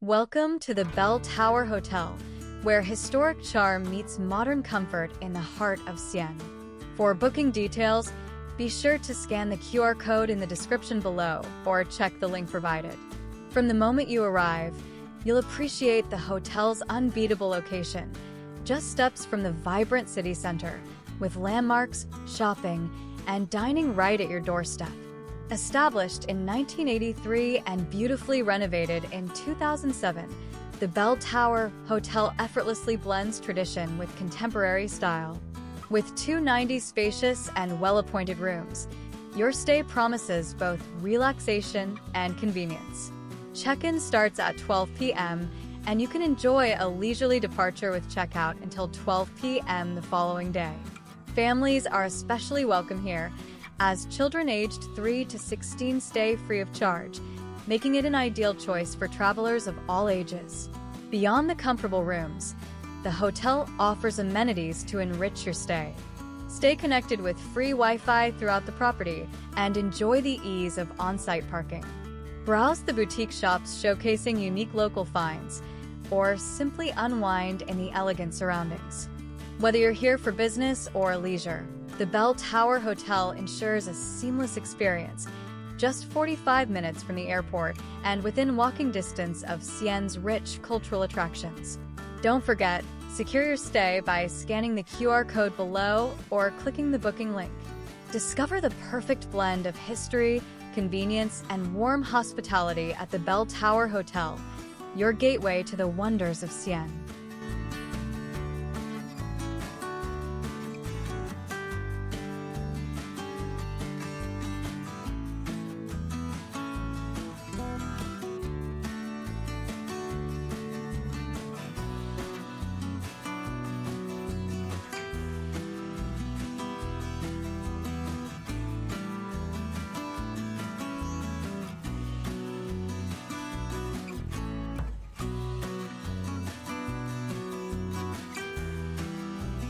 Welcome to the Bell Tower Hotel, where historic charm meets modern comfort in the heart of Xian. For booking details, be sure to scan the QR code in the description below or check the link provided. From the moment you arrive, you'll appreciate the hotel's unbeatable location, just steps from the vibrant city center, with landmarks, shopping, and dining right at your doorstep. Established in 1983 and beautifully renovated in 2007, the Bell Tower Hotel effortlessly blends tradition with contemporary style. With 290 spacious and well-appointed rooms, your stay promises both relaxation and convenience. Check-in starts at 12 p.m., and you can enjoy a leisurely departure with checkout until 12 p.m. the following day. Families are especially welcome here, as children aged 3 to 16 stay free of charge, making it an ideal choice for travelers of all ages. Beyond the comfortable rooms, the hotel offers amenities to enrich your stay. Stay connected with free Wi-Fi throughout the property and enjoy the ease of on-site parking. Browse the boutique shops showcasing unique local finds, or simply unwind in the elegant surroundings. Whether you're here for business or leisure, the Bell Tower Hotel ensures a seamless experience, just 45 minutes from the airport and within walking distance of Xian's rich cultural attractions. Don't forget, secure your stay by scanning the QR code below or clicking the booking link. Discover the perfect blend of history, convenience, and warm hospitality at the Bell Tower Hotel, your gateway to the wonders of Xian.